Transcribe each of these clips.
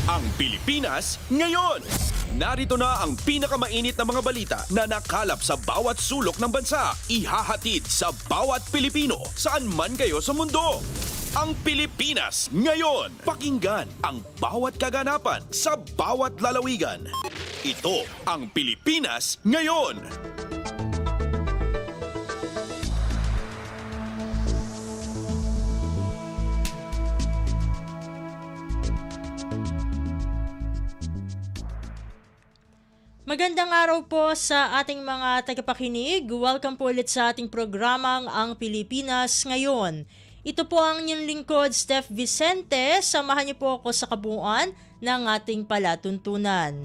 Ang Pilipinas ngayon. Narito na ang pinakamainit na mga balita na nakalap sa bawat sulok ng bansa. Ihahatid sa bawat Pilipino saan man kayo sa mundo. Ang Pilipinas ngayon. Pakinggan ang bawat kaganapan sa bawat lalawigan. Ito ang Pilipinas ngayon. Magandang araw po sa ating mga tagapakinig. Welcome po ulit sa ating programang Ang Pilipinas Ngayon. Ito po ang inyong lingkod, Steph Vicente. Samahan niyo po ako sa kabuuan ng ating palatuntunan.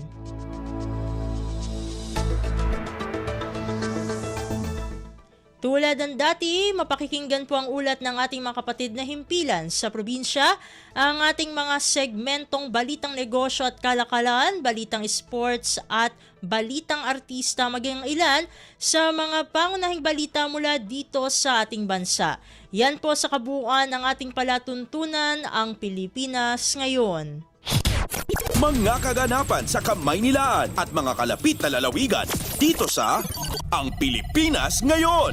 Tulad ng dati, mapakikinggan po ang ulat ng ating mga kapatid na himpilan sa probinsya, ang ating mga segmentong balitang negosyo at kalakalan, balitang sports at balitang artista, maging ilan sa mga pangunahing balita mula dito sa ating bansa. Yan po sa kabuuan ng ating palatuntunan, ang Pilipinas Ngayon. Mga kaganapan sa Kamaynilaan at mga kalapit na lalawigan dito sa Ang Pilipinas Ngayon.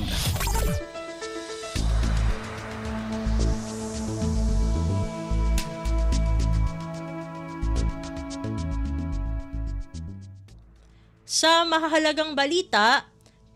Sa mahahalagang balita,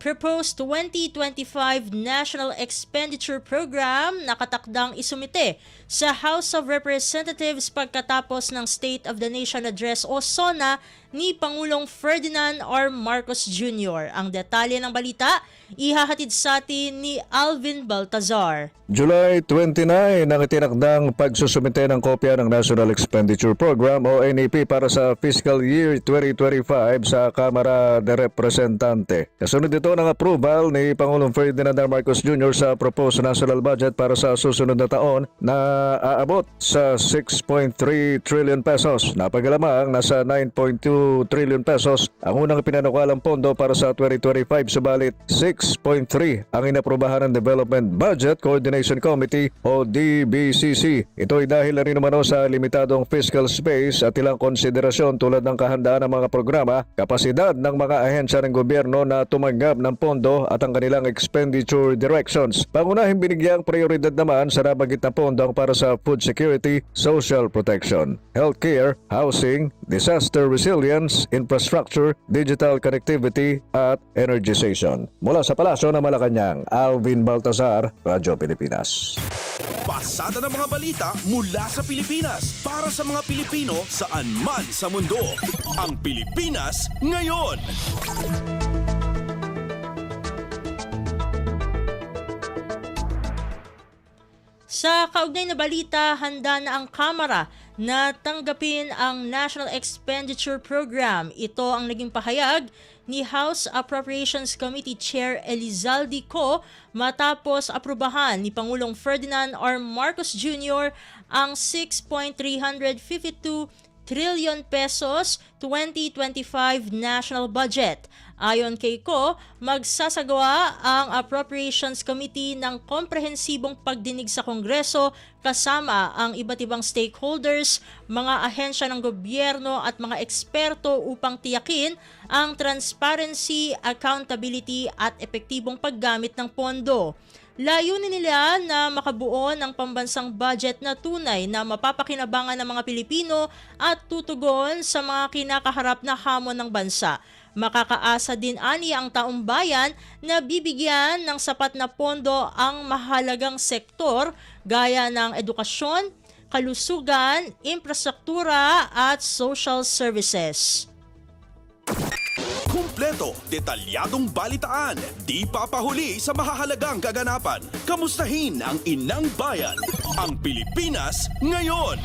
proposed 2025 National Expenditure Program nakatakdang isumite sa House of Representatives pagkatapos ng State of the Nation Address o SONA ni Pangulong Ferdinand R. Marcos Jr. Ang detalye ng balita, ihahatid sa atin ni Alvin Baltazar. July 29 ang itinakdang pagsusumite ng kopya ng National Expenditure Program o NEP para sa fiscal year 2025 sa Kamara de Representante. Kasunod ito ng approval ni Pangulong Ferdinand R. Marcos Jr. sa proposed national budget para sa susunod na taon na aabot sa 6.3 trillion pesos. Napagalamang nasa 9.2 trillion pesos ang unang pinanukalang pondo para sa 2025, subalit 6.3 ang inaprubahan ng Development Budget Coordination Committee o DBCC. Ito ay dahil na rin naman sa limitadong fiscal space at ilang konsiderasyon tulad ng kahandaan ng mga programa, kapasidad ng mga ahensya ng gobyerno na tumanggap ng pondo at ang kanilang expenditure directions. Pangunahing binigyang prioridad naman sa nabanggit na pondo ang para sa food security, social protection, healthcare, housing, disaster resilience, infrastructure, digital connectivity at energization. Mula sa Palasyo ng Malacanang, Alvin Baltazar, Radyo Pilipinas. Pasada ng mga balita mula sa Pilipinas para sa mga Pilipino saan man sa mundo. Ang Pilipinas Ngayon. Sa kaugnay na balita, handa na ang Kamara na tanggapin ang National Expenditure Program. Ito ang naging pahayag ni House Appropriations Committee Chair Elizalde Co matapos aprubahan ni Pangulong Ferdinand R. Marcos Jr. ang 6.352 trillion pesos 2025 national budget. Ayon kay Co, magsasagawa ang Appropriations Committee ng komprehensibong pagdinig sa Kongreso kasama ang iba't ibang stakeholders, mga ahensya ng gobyerno at mga eksperto upang tiyakin ang transparency, accountability at epektibong paggamit ng pondo. Layunin nila na makabuo ng pambansang budget na tunay na mapapakinabangan ng mga Pilipino at tutugon sa mga kinakaharap na hamon ng bansa. Makakaasa din ani ang taong bayan na bibigyan ng sapat na pondo ang mahalagang sektor gaya ng edukasyon, kalusugan, infrastruktura at social services. Kumpleto, detalyadong balitaan, di papahuli sa mahahalagang kaganapan. Kamustahin ang inang bayan, ang Pilipinas Ngayon.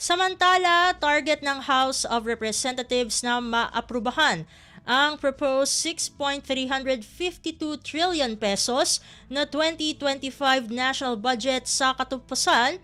Samantala, target ng House of Representatives na maaprubahan ang proposed 6.352 trillion pesos na 2025 national budget sa katapusan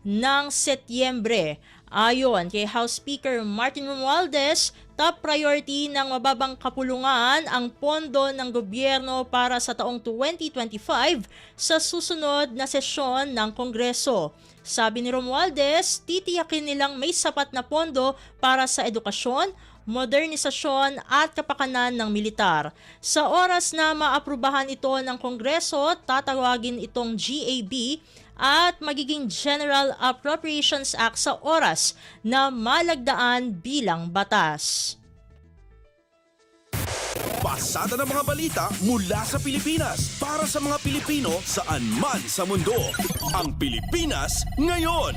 ng Setyembre. Ayon kay House Speaker Martin Romualdez, top priority ng mababang kapulungan ang pondo ng gobyerno para sa taong 2025 sa susunod na sesyon ng Kongreso. Sabi ni Romualdez, titiyakin nilang may sapat na pondo para sa edukasyon, modernisasyon at kapakanan ng militar. Sa oras na maaprubahan ito ng Kongreso, tatawagin itong GAB at magiging General Appropriations Act sa oras na malagdaan bilang batas. Pasada ng mga balita mula sa Pilipinas para sa mga Pilipino saan man sa mundo. Ang Pilipinas ngayon.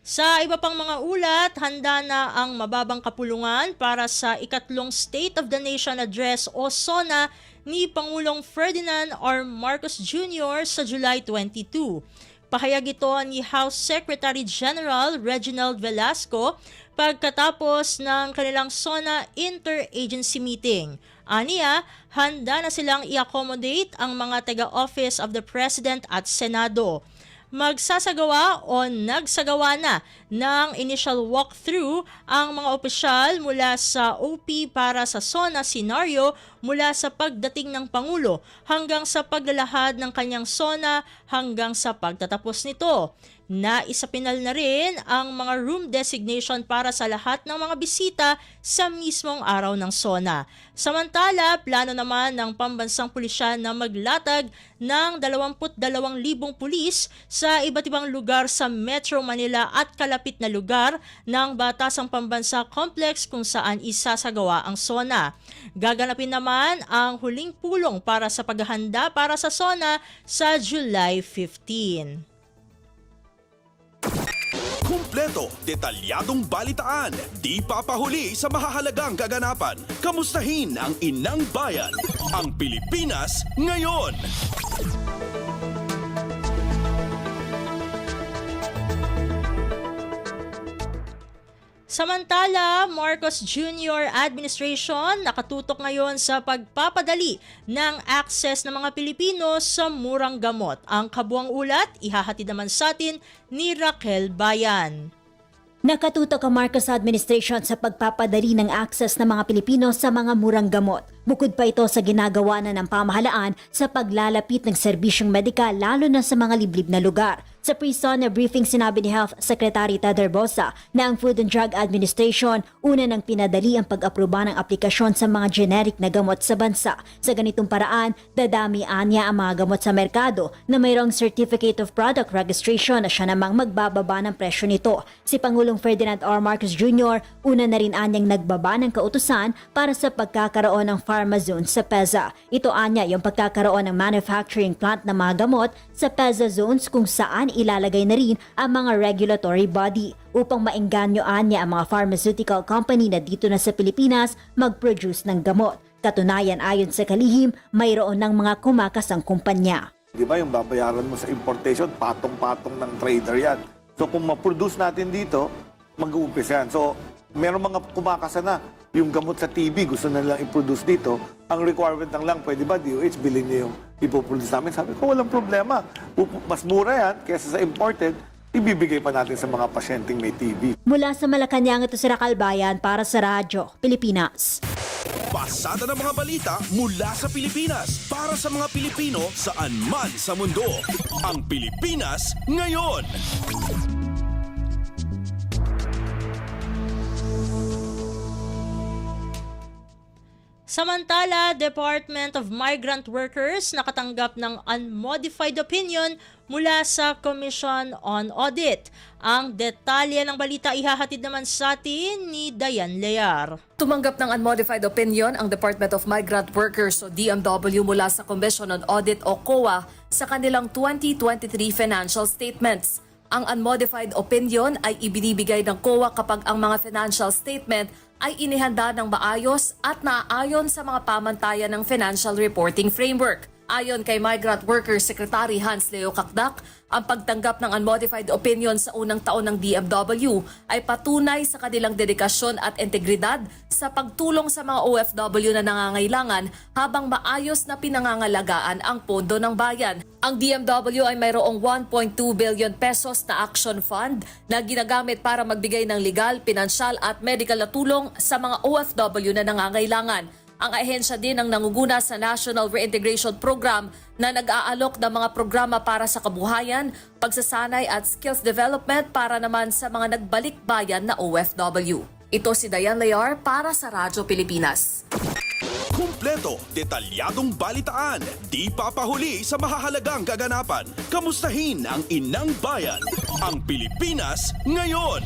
Sa iba pang mga ulat, handa na ang mababang kapulungan para sa ikatlong State of the Nation Address o SONA ni Pangulong Ferdinand R. Marcos Jr. sa July 22. Pahayag ito ni House Secretary General Reginald Velasco pagkatapos ng kanilang SONA Interagency Meeting. Aniya, handa na silang i-accommodate ang mga taga-Office of the President at Senado. Magsasagawa o nagsagawa na ng initial walkthrough ang mga opisyal mula sa OP para sa SONA scenario mula sa pagdating ng Pangulo hanggang sa paglalahad ng kanyang SONA hanggang sa pagtatapos nito. Naisapinal na rin ang mga room designation para sa lahat ng mga bisita sa mismong araw ng SONA. Samantala, plano naman ng pambansang pulisyan na maglatag ng 22,000 pulis sa iba't ibang lugar sa Metro Manila at kalapit na lugar ng Batasang Pambansa Complex kung saan isasagawa ang SONA. Gaganapin naman ang huling pulong para sa paghahanda para sa SONA sa July 15. Kumpleto, detalyadong balitaan, di papahuli sa mahahalagang kaganapan. Kamustahin ang inang bayan, ang Pilipinas ngayon. Samantala, Marcos Jr. Administration nakatutok ngayon sa pagpapadali ng access ng mga Pilipino sa murang gamot. Ang kabuang ulat, ihahatid naman sa atin ni Raquel Bayan. Nakatutok ang Marcos Administration sa pagpapadali ng access ng mga Pilipino sa mga murang gamot. Bukod pa ito sa ginagawa na ng pamahalaan sa paglalapit ng serbisyong medikal lalo na sa mga liblib na lugar. Sa pre-SONA briefing sinabi ni Health Secretary Ted Herbosa na ang Food and Drug Administration una nang pinadali ang pag-aproba ng aplikasyon sa mga generic na gamot sa bansa. Sa ganitong paraan, dadami anya ang mga gamot sa merkado na mayroong Certificate of Product Registration na siya namang magbababa ng presyo nito. Si Pangulong Ferdinand R. Marcos Jr. una na rin anyang nagbaba ng kautusan para sa pagkakaroon ng PharmaZone sa PEZA. Ito anya yung pagkakaroon ng manufacturing plant ng mga gamot sa PEZA zones kung saan ilalagay na rin ang mga regulatory body upang maengganyo anya ang mga pharmaceutical company na dito na sa Pilipinas mag-produce ng gamot. Katunayan ayon sa kalihim, mayroon ng mga kumakasang kumpanya. Di ba yung babayaran mo sa importation, patong-patong ng trader yan. So kung ma-produce natin dito, mag-uumpisa yan. So meron mga kumakasa na yung gamot sa TB, gusto na lang i-produce dito. Ang requirement lang, pwede ba DOH, bilhin niyo yung ipoproduce namin? Sabi ko, walang problema. Mas mura yan kaysa sa imported, ibibigay pa natin sa mga pasyenteng may TB. Mula sa Malacanang, ito si Raquel Bayan para sa Radyo Pilipinas. Pasada ng mga balita mula sa Pilipinas para sa mga Pilipino saan man sa mundo. Ang Pilipinas ngayon. Samantala, Department of Migrant Workers nakatanggap ng unmodified opinion mula sa Commission on Audit. Ang detalye ng balita ihahatid naman sa atin ni Dayan Lear. Tumanggap ng unmodified opinion ang Department of Migrant Workers o DMW mula sa Commission on Audit o COA sa kanilang 2023 financial statements. Ang unmodified opinion ay ibinibigay ng COA kapag ang mga financial statement ay inihanda ng maayos at naaayon sa mga pamantayan ng Financial Reporting Framework. Ayon kay Migrant Workers Secretary Hans Leo Kakdak, ang pagtanggap ng unmodified opinion sa unang taon ng DMW ay patunay sa kanilang dedikasyon at integridad sa pagtulong sa mga OFW na nangangailangan habang maayos na pinangangalagaan ang pondo ng bayan. Ang DMW ay mayroong 1.2 billion pesos na action fund na ginagamit para magbigay ng legal, pinansyal at medical na tulong sa mga OFW na nangangailangan. Ang ahensya din ang nangunguna sa National Reintegration Program na nag-aalok ng mga programa para sa kabuhayan, pagsasanay at skills development para naman sa mga nagbalik bayan na OFW. Ito si Diane Layar para sa Radyo Pilipinas. Kumpleto, detalyadong balitaan, di papahuli sa mahahalagang kaganapan. Kamustahin ang inang bayan, ang Pilipinas ngayon.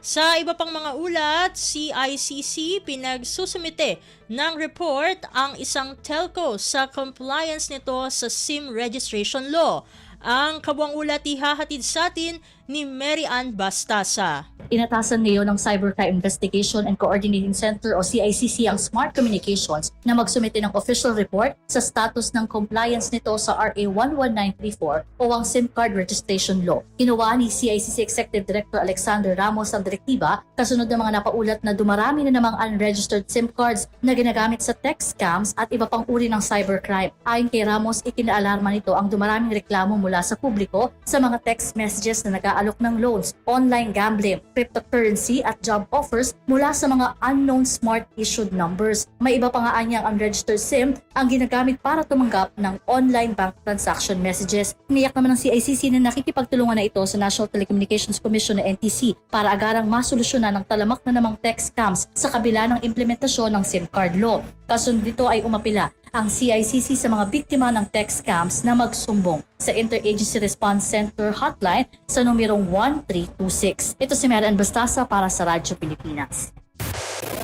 Sa iba pang mga ulat, CICC pinagsusumite ng report ang isang telco sa compliance nito sa SIM registration law. Ang kabuang ulat ihahatid sa atin ni Mary Ann Bastasa. Inatasan ngayon ng Cybercrime Investigation and Coordinating Center o CICC ang Smart Communications na magsumite ng official report sa status ng compliance nito sa RA 11934 o ang SIM card registration law. Kinuha ni CICC Executive Director Alexander Ramos ang direktiba kasunod ng mga napaulat na dumarami na namang unregistered SIM cards na ginagamit sa text scams at iba pang uri ng cybercrime. Ayon kay Ramos, ikinaalarma nito ang dumaraming reklamo mula sa publiko sa mga text messages na nag-aalok ng loans, online gambling, cryptocurrency at job offers mula sa mga unknown smart issued numbers. May iba pa nga anyang unregistered SIM ang ginagamit para tumanggap ng online bank transaction messages. Niyak naman ng CICC na nakikipagtulungan na ito sa National Telecommunications Commission na NTC para agarang masolusyonan ang talamak na namang text scams sa kabila ng implementasyon ng SIM card law. Kasunod dito ay umapila ang CICC sa mga biktima ng text scams na magsumbong sa Interagency Response Center Hotline sa numerong 1326. Ito si Mary Ann Bastasa para sa Radyo Pilipinas.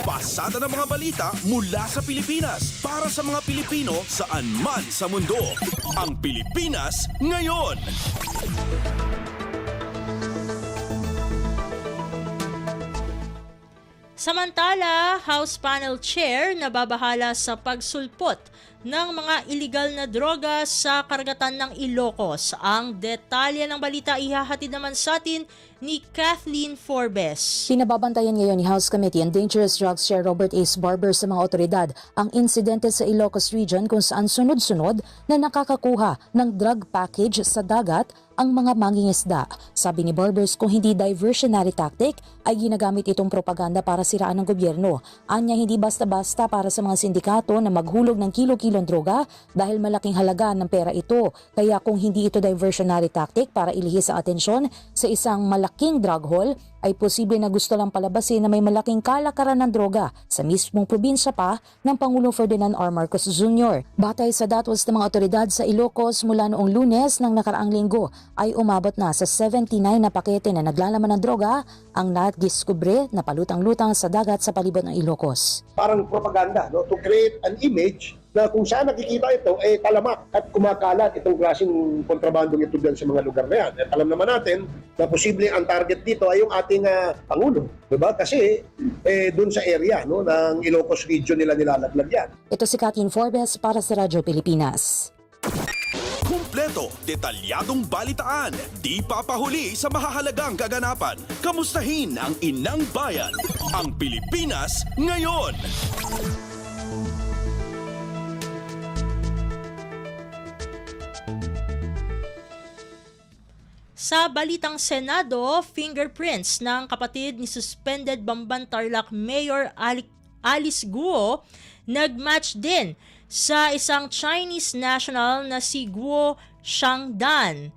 Pasada ng mga balita mula sa Pilipinas para sa mga Pilipino saan man sa mundo. Ang Pilipinas ngayon. Samantala, House Panel Chair na babahala sa pagsulpot ng mga iligal na droga sa karagatan ng Ilocos. Ang detalye ng balita ihahatid naman sa atin ni Kathleen Forbes. Pinababantayan ngayon ni House Committee on Dangerous Drugs Chair Robert A. Barber sa mga otoridad ang insidente sa Ilocos Region kung saan sunod-sunod na nakakakuha ng drug package sa dagat ang mga mangingisda. Sabi ni Barbers, kung hindi diversionary tactic, ay ginagamit itong propaganda para siraan ng gobyerno. Anya, hindi basta-basta para sa mga sindikato na maghulog ng kilo-kilong droga dahil malaking halaga ng pera ito. Kaya kung hindi ito diversionary tactic para ilihis ang atensyon sa isang malaking drug haul, ay posible na gusto lang palabasin na may malaking kalakaran ng droga sa mismong probinsya pa ng Pangulong Ferdinand R. Marcos Jr. Batay sa datos ng mga otoridad sa Ilocos mula noong Lunes ng nakaraang linggo ay umabot na sa 79 na pakete na naglalaman ng droga ang nadiskubre na palutang-lutang sa dagat sa palibot ng Ilocos. Parang propaganda, no, to create an image na kung saan nakikita ito, talamak at kumakalat itong klaseng kontrabandong ito dyan sa mga lugar na yan. At alam naman natin na posible ang target dito ay yung ating Pangulo. Diba? Kasi doon sa area no, ng Ilocos Region nila nilalaglag yan. Ito si Kathleen Forbes para sa Radyo Pilipinas. Kumpleto, detalyadong balitaan, di papahuli sa mahahalagang kaganapan. Kamustahin ang inang bayan, ang Pilipinas ngayon. Sa balitang Senado, fingerprints ng kapatid ni suspended Bamban Tarlac Mayor Alice Guo nagmatch din sa isang Chinese national na si Guo Shangdan.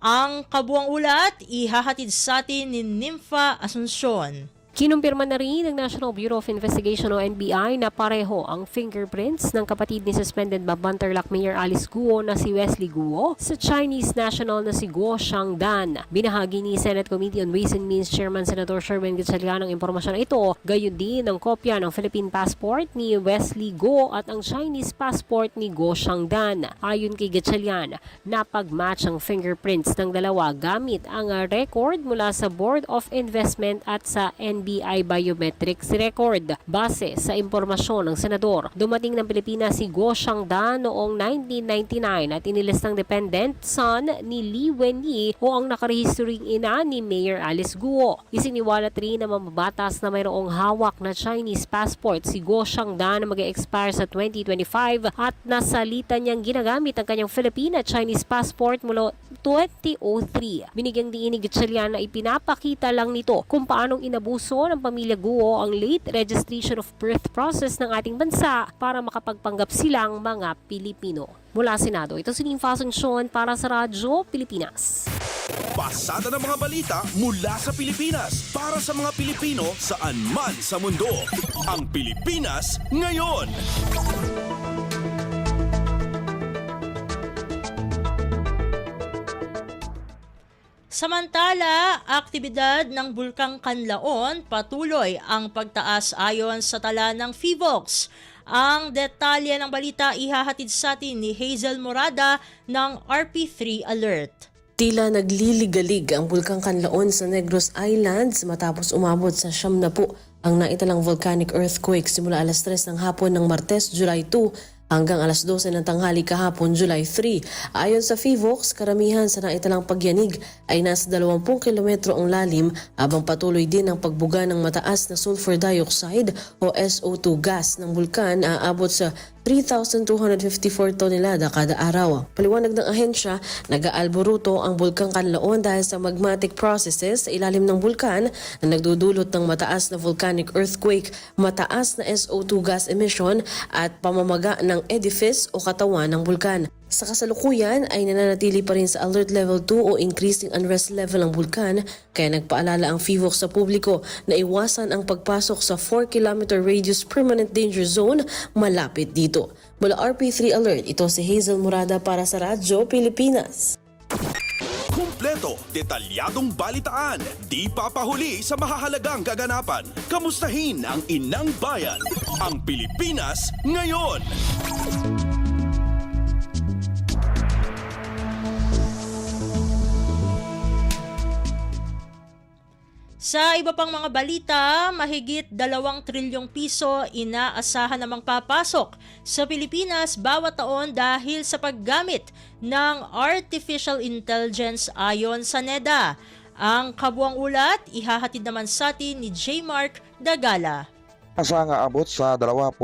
Ang kabuang ulat ihahatid sa atin ni Nympha Asuncion. Kinumpirma na rin ng National Bureau of Investigation o NBI na pareho ang fingerprints ng kapatid ni suspended Bamban Tarlac Mayor Alice Guo na si Wesley Guo sa Chinese national na si Guo Shangdan. Binahagi ni Senate Committee on Ways and Means Chairman Senator Sherwin Gatchalian ang impormasyon na ito. Gayon din ang kopya ng Philippine passport ni Wesley Guo at ang Chinese passport ni Guo Shangdan. Ayon kay Gatchalian, napag-match ang fingerprints ng dalawa gamit ang record mula sa Board of Investment at sa NBI NBI biometrics record. Base sa impormasyon ng senador, dumating ng Pilipinas si Guo Shangda noong 1999 at inilis ng dependent son ni Li Wenyi o ang nakarehistoring ina ni Mayor Alice Guo. Isiniwalat rin na mamabatas na mayroong hawak na Chinese passport si Guo Shangda na mag-expire sa 2025 at nasalita niyang ginagamit ang kanyang Filipina Chinese passport mula 2003. Binigyang diin ni Gatchalian na ipinapakita lang nito kung paanong inabuso ng pamilya Guo ang late registration of birth process ng ating bansa para makapagpanggap silang mga Pilipino. Mula Senado, ito si Ning Fashion para sa Radyo Pilipinas. Pasada ng mga balita mula sa Pilipinas para sa mga Pilipino saan man sa mundo. Ang Pilipinas ngayon. Samantala, aktibidad ng Bulkang Kanlaon patuloy ang pagtaas ayon sa tala ng PHIVOLCS. Ang detalye ng balita ihahatid sa atin ni Hazel Morada ng RP3 Alert. Tila nagliligalig ang Bulkang Kanlaon sa Negros Islands matapos umabot sa 70 ang naitalang volcanic earthquake simula alas 3 ng hapon ng Martes, July 2 hanggang alas 12 ng tanghali kahapon, July 3. Ayon sa PHIVOLCS, karamihan sa naitalang pagyanig ay nasa 20 kilometro ang lalim habang patuloy din ang pagbuga ng mataas na sulfur dioxide o SO2 gas ng bulkan aabot sa 3,254 tonelada kada araw. Paliwanag ng ahensya, nag-aalboruto ang Bulkang Kanlaon dahil sa magmatic processes sa ilalim ng bulkan na nagdudulot ng mataas na volcanic earthquake, mataas na SO2 gas emission at pamamaga ng edifice o katawan ng bulkan. Sa kasalukuyan ay nananatili pa rin sa alert level 2 o increasing unrest level ang bulkan, kaya nagpaalala ang PHIVOLCS sa publiko na iwasan ang pagpasok sa 4-kilometer radius permanent danger zone malapit dito. Mula RP3 Alert, ito si Hazel Morada para sa Radyo Pilipinas. Kumpleto, detalyadong balitaan, di papahuli sa mahahalagang kaganapan. Kamustahin ang inang bayan, ang Pilipinas ngayon. Sa iba pang mga balita, mahigit 2 trilyong piso inaasahan namang papasok sa Pilipinas bawat taon dahil sa paggamit ng artificial intelligence ayon sa NEDA. Ang kabuang ulat, ihahatid naman sa atin ni J. Mark Dagala. Asang aabot sa 2.6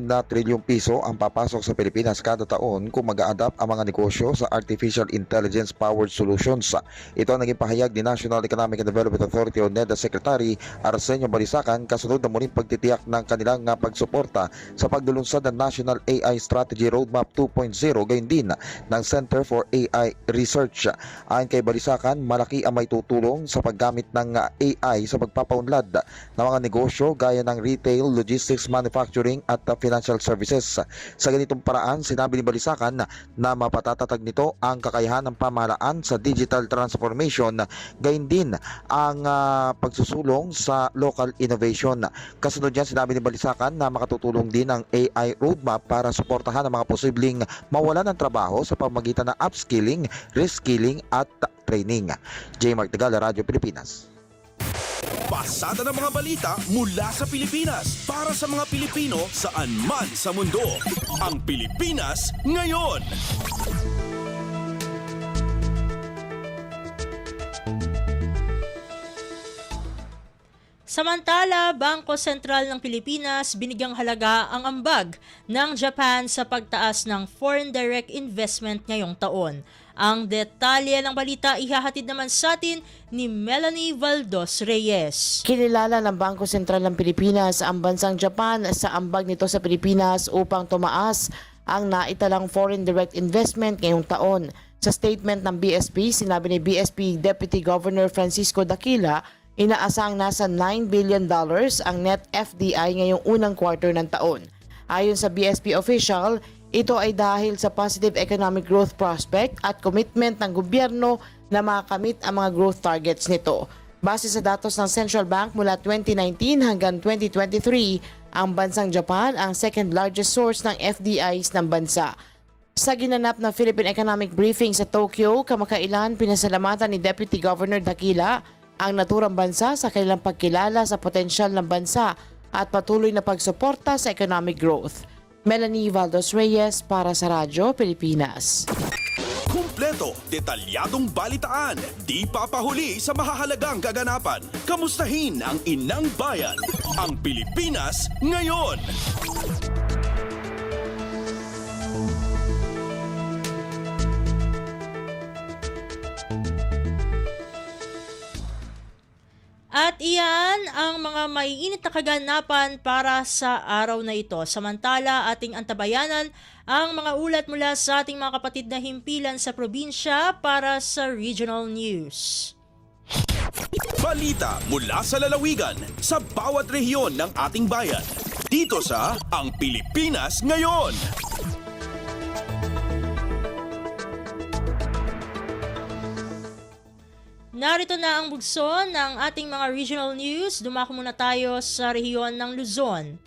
na trilyong piso ang papasok sa Pilipinas kada taon kung mag-a-adapt ang mga negosyo sa Artificial Intelligence-Powered Solutions. Ito ang naging pahayag ni National Economic and Development Authority o NEDA Secretary Arsenio Balisacan kasunod ng muling pagtitiyak ng kanilang pagsuporta sa paglulunsad ng National AI Strategy Roadmap 2.0 gayon din ng Center for AI Research. Ayon kay Balisacan, malaki ang may tutulong sa paggamit ng AI sa pagpapaunlad ng mga negosyo gaya ng retail, logistics, manufacturing at financial services. Sa ganitong paraan, sinabi ni Balisacan na mapatatatag nito ang kakayahan ng pamahalaan sa digital transformation, gayon din ang pagsusulong sa local innovation. Kasunod yan, sinabi ni Balisacan na makatutulong din ang AI roadmap para suportahan ang mga posibleng mawalan ng trabaho sa pamamagitan ng upskilling, reskilling at training. J. Mark Dagala, Radyo Pilipinas. Pasada ng mga balita mula sa Pilipinas para sa mga Pilipino saan man sa mundo. Ang Pilipinas ngayon. Samantala, Bangko Sentral ng Pilipinas binigyang halaga ang ambag ng Japan sa pagtaas ng foreign direct investment ngayong taon. Ang detalye ng balita ihahatid naman sa atin ni Melanie Valdos Reyes. Kinilala ng Bangko Sentral ng Pilipinas ang bansang Japan sa ambag nito sa Pilipinas upang tumaas ang naitalang foreign direct investment ngayong taon. Sa statement ng BSP, sinabi ni BSP Deputy Governor Francisco Daquila, inaasang nasa $9 billion ang net FDI ngayong unang quarter ng taon. Ayon sa BSP official, ito ay dahil sa positive economic growth prospect at commitment ng gobyerno na makamit ang mga growth targets nito. Base sa datos ng Central Bank mula 2019 hanggang 2023, ang bansang Japan ang second largest source ng FDIs ng bansa. Sa ginanap na Philippine Economic Briefing sa Tokyo, kamakailan pinasalamatan ni Deputy Governor Daquila ang naturang bansa sa kanilang pagkilala sa potensyal ng bansa at patuloy na pagsuporta sa economic growth. Melanie Valdos Reyes para sa Radyo Pilipinas. Kumpleto, detalyadong balitaan, di papahuli sa mahahalagang kaganapan. Kamustahin ang inang bayan, ang Pilipinas ngayon. At iyan ang mga maiinit na kaganapan para sa araw na ito. Samantala, ating antabayanan ang mga ulat mula sa ating mga kapatid na himpilan sa probinsya para sa Regional News. Balita mula sa lalawigan sa bawat rehiyon ng ating bayan. Dito sa Ang Pilipinas Ngayon. Narito na ang bugso ng ating mga regional news. Dumako muna tayo sa rehiyon ng Luzon.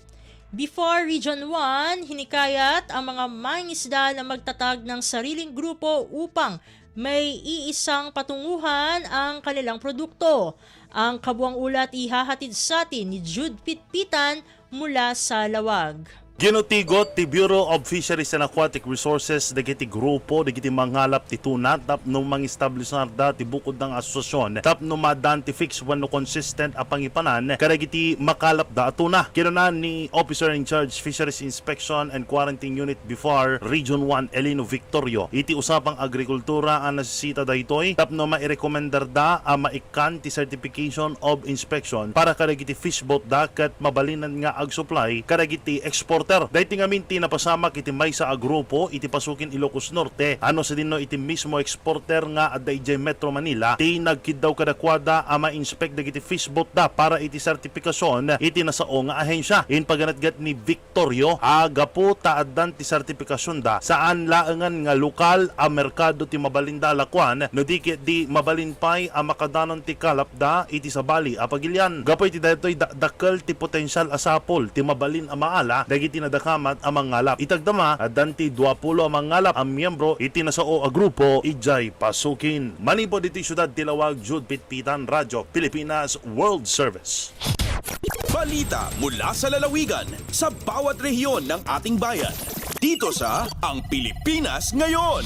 Before Region 1, hinikayat ang mga mangingisda na magtatag ng sariling grupo upang may iisang patunguhan ang kanilang produkto. Ang kabuang ulat ihahatid sa atin ni Jude Pitpitan mula sa Lawag. Ginutigot ti Bureau of Fisheries and Aquatic Resources dagiti grupo dagiti manghalap ti tuna tapno mang-establishar da ti bukod ng asosasyon tapno madan ti fix when no consistent a pangipanan kadagiti makalap da tuna. Kinunan ni Officer in Charge Fisheries Inspection and Quarantine Unit BFAR Region 1 Elino Victorio iti usapang agrikultura ang nasisita daytoy tapno mairekomendar da a maikan ti certification of inspection para kadagiti fishboat da ket mabalinan nga ag-supply kadagiti export. Dahiti nga minti napasamak iti may sa agrupo iti pasukin Ilocos Norte ano sa dinno iti mismo exporter nga at dayjay Metro Manila ti nagkiddaw kadakwada ama inspect dagiti fishboat da para iti sertifikasyon iti nasao nga ahensya in paganatgat ni Victorio agapo taaddan ti sertifikasyon da saan laengan nga lokal a merkado ti mabalinda lakwan no di mabalinpay a makadanon ti kalap da iti sabali a pagilyan gapoy ti daytoy dakkel ti potensyal asapol ti mabalin a maala dagiti tinadakamat ang mangalap. Itagdama, danti 20 ang mangalap ang miyembro itinasao a grupo ijay pasukin. Manipo diti syudad Tilawag, Jude Pitpitan, Radyo Pilipinas World Service. Balita mula sa lalawigan sa bawat rehiyon ng ating bayan. Dito sa Ang Pilipinas Ngayon.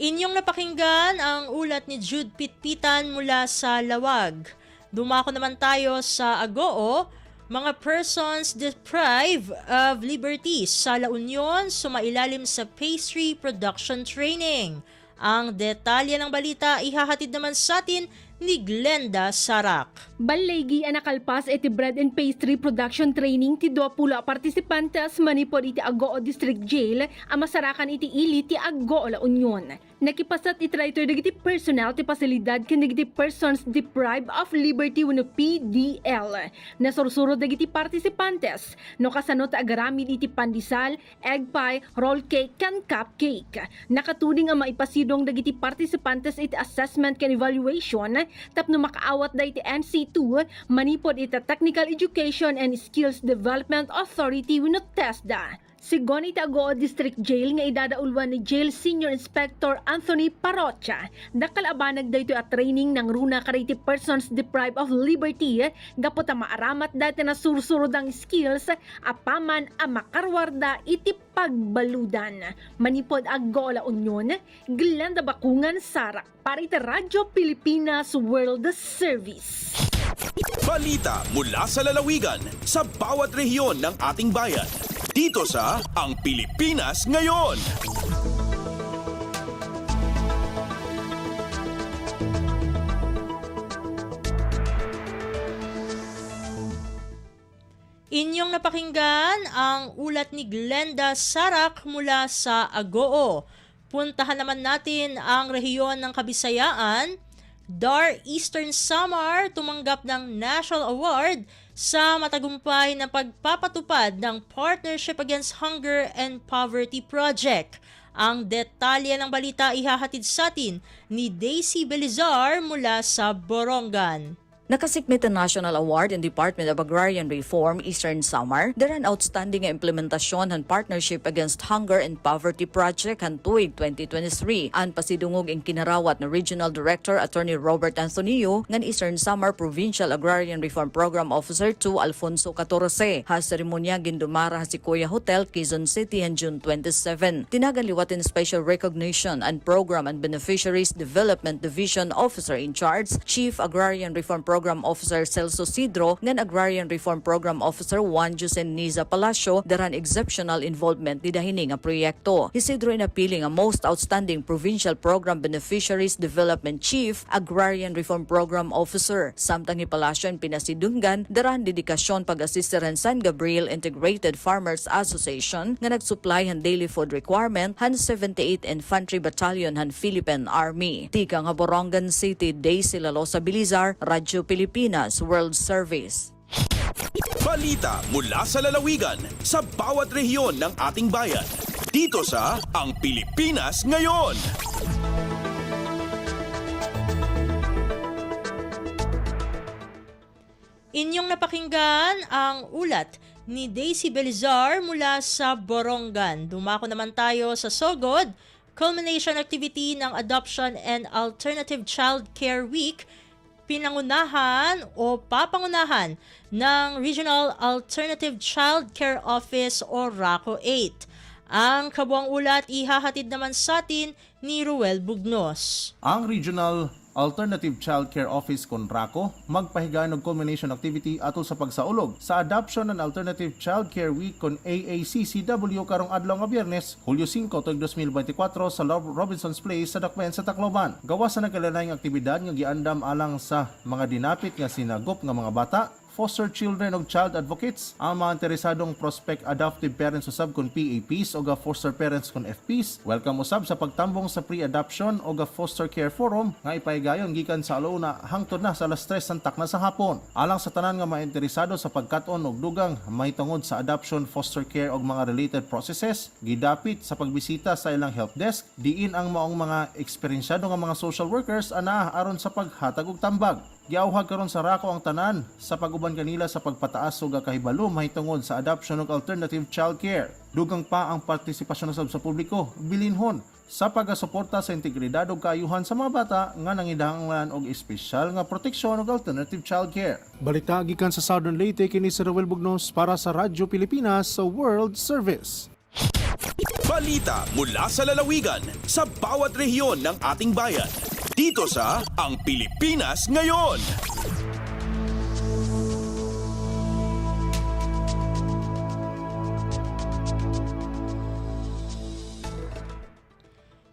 Inyong napakinggan ang ulat ni Jude Pitpitan mula sa Lawag. Dumako naman tayo sa Agoo. Mga persons deprived of liberty sa La Union sumailalim sa pastry production training. Ang detalye ng balita ihahatid naman sa atin ni Glenda Sarak. Balaygi ang nakalpas iti bread and pastry production training ti 20 partisipantes manipod iti Agoo District Jail ang masarakan iti ili ti Agoo La Union. Nakipasat itraitor dagiti personnel ti pasilidad ken dagiti persons deprived of liberty wenno PDL. Nasursuro dagiti partisipantes no kasano ta agaramid iti pandesal, egg pie, roll cake ken cupcake. Nakatuding ang maipasidong dagiti partisipantes iti assessment ken evaluation tapno makaawat da iti NC2 manipod iti Technical Education and Skills Development Authority wenno TESDA. Sigon iti Agoo District Jail nga idadaulwan ni Jail Senior Inspector Anthony Parrocha. Dakal abanag dayto at training ng runa kariti persons deprived of liberty gapot a maaramat dati na sursurudang skills apaman a makarwarda iti pagbaludan. Manipod Agoo La Union, Glenda Bakungan Sarak para iti Radyo Pilipinas World Service. Balita mula sa lalawigan sa bawat rehiyon ng ating bayan. Dito sa Ang Pilipinas Ngayon. Inyong napakinggan ang ulat ni Glenda Sarak mula sa Agoo. Puntahan naman natin ang rehiyon ng Kabisayaan. Dar Eastern Samar tumanggap ng National Award sa matagumpay na pagpapatupad ng Partnership Against Hunger and Poverty Project. Ang detalye ng balita ihahatid sa atin ni Daisy Belizar mula sa Borongan. Nakasikmit ang National Award in Department of Agrarian Reform Eastern Samar daran outstanding nga implementasyon han Partnership Against Hunger and Poverty Project han tuig 2023. An pasidungog ang kinarawat na Regional Director Attorney Robert Anthonio ngan Eastern Samar Provincial Agrarian Reform Program Officer 2 Alfonso 14. Ha seremonya gindumara si Kuya Hotel, Quezon City han June 27. Tinagaliwatin Special Recognition and Program and Beneficiaries Development Division Officer in Charge, Chief Agrarian Reform Program Officer Celso Sidro, ngan Agrarian Reform Program Officer Juan Jose Niza Palacio, daran exceptional involvement ni dahining nga proyekto. Isidro inapili nga Most Outstanding Provincial Program Beneficiaries Development Chief, Agrarian Reform Program Officer. Samtang ni Palacio ang pinasidunggan, daran dedikasyon pag-assistir han San Gabriel Integrated Farmers Association nga nagsupply han daily food requirement han 78 Infantry Battalion han Philippine Army. Tika nga Borongan City, Daisy Lalosa Bilizar, Radyo Pilipinas World Service. Balita mula sa lalawigan sa bawat rehiyon ng ating bayan. Dito sa Ang Pilipinas Ngayon. Inyong napakinggan ang ulat ni Daisy Belizar mula sa Borongan. Dumako naman tayo sa Sogod, culmination activity ng Adoption and Alternative Child Care Week, pinangunahan o papangunahan ng Regional Alternative Child Care Office o RACO 8. Ang kabuang ulat ihahatid naman sa atin ni Ruel Bugnos. Ang Regional Alternative Child Care Office kon RACO magpahiga ng culmination activity atol sa pagsaulog sa Adoption and Alternative Child Care Week kon AACCW karong adlaw nga Biyernes, Hulyo 5, 2024 sa Robinson's Place sa Dakbayan sa Tacloban. Gawas sa nagkalainang aktibidad nga giandam alang sa mga dinapit nga sinagop nga mga bata, foster children ug child advocates, ang mga interesadong prospect adoptive parents usab kon PAPs o ga foster parents kon FPs. Welcome usab sa pagtambong sa pre-adoption o ga foster care forum nga ipahigayon gikan sa alauna hangtod na sa alas 3 santak na sa hapon. Alang sa tanan nga mga interesado sa pagkat-on og dugang mahitungod sa adoption, foster care ug mga related processes, gidapit sa pagbisita sa ilang help desk diin ang maong mga eksperyensyado nga mga social workers ana aron sa paghatag og tambag. Giauhag karon sa RACO ang tanan sa pag-uban kanila sa pagpataas og kahibalo mahitungod sa adoption ug alternative child care. Dugang pa ang partisipasyon usab sa publiko, bilinhon sa pagasuporta sa integridad ug kaayuhan sa mga bata nga nangidahanglan og espesyal nga proteksyon ug alternative child care. Balita gikan sa Southern Leyte kini si Ruel Bugnos para sa Radyo Pilipinas sa World Service. Balita mula sa lalawigan sa bawat rehiyon ng ating bayan. Dito sa Ang Pilipinas Ngayon.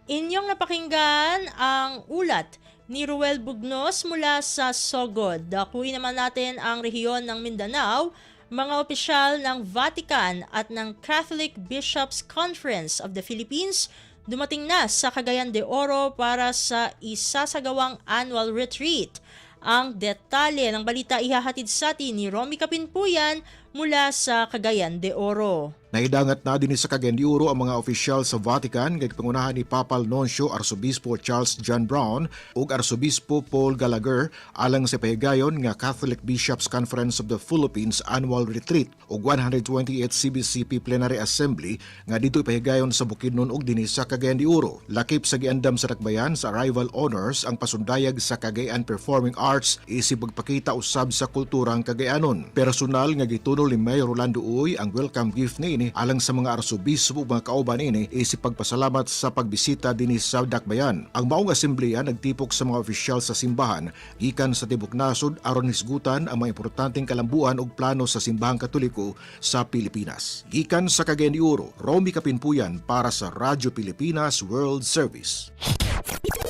Inyong napakinggan ang ulat ni Ruel Bugnos mula sa Sogod. Dakuin naman natin ang rehiyon ng Mindanao. Mga opisyal ng Vatican at ng Catholic Bishops Conference of the Philippines dumating na sa Cagayan de Oro para sa isasagawang annual retreat. Ang detalye ng balita ihahatid sa atin ni Romy Kapinpuyan mula sa Cagayan de Oro. Naidangat na din sa Cagayan de Oro ang mga opisyal sa Vatican kay pangunahan ni Papal Nuncio Arsobispo Charles John Brown ug Arsobispo Paul Gallagher alang sa pahigayon nga Catholic Bishops Conference of the Philippines Annual Retreat ug 128th CBCP Plenary Assembly nga dito pahigayon sa Bukidnon ug dinhi sa Cagayan de Oro. Lakip sa giandam sa Dakbayan sa arrival honors ang pasundayag sa Cagayan Performing Arts isip pagpakita usab sa kulturang Cagayanon. Personal nga gitunol ni Mayor Rolando Uy ang welcome gift ni alang sa mga arsobispo mga kauban ini isip pagpasalamat sa pagbisita dinhi sa Dakbayan. Ang maong asembleya nagtipok sa mga opisyal sa simbahan gikan sa tibok nasod aron hisgutan ang mga importanteng kalambuan ug plano sa simbahang Katoliko sa Pilipinas. Gikan sa Cagayan de Oro, Romy Kapinpuyan para sa Radyo Pilipinas World Service.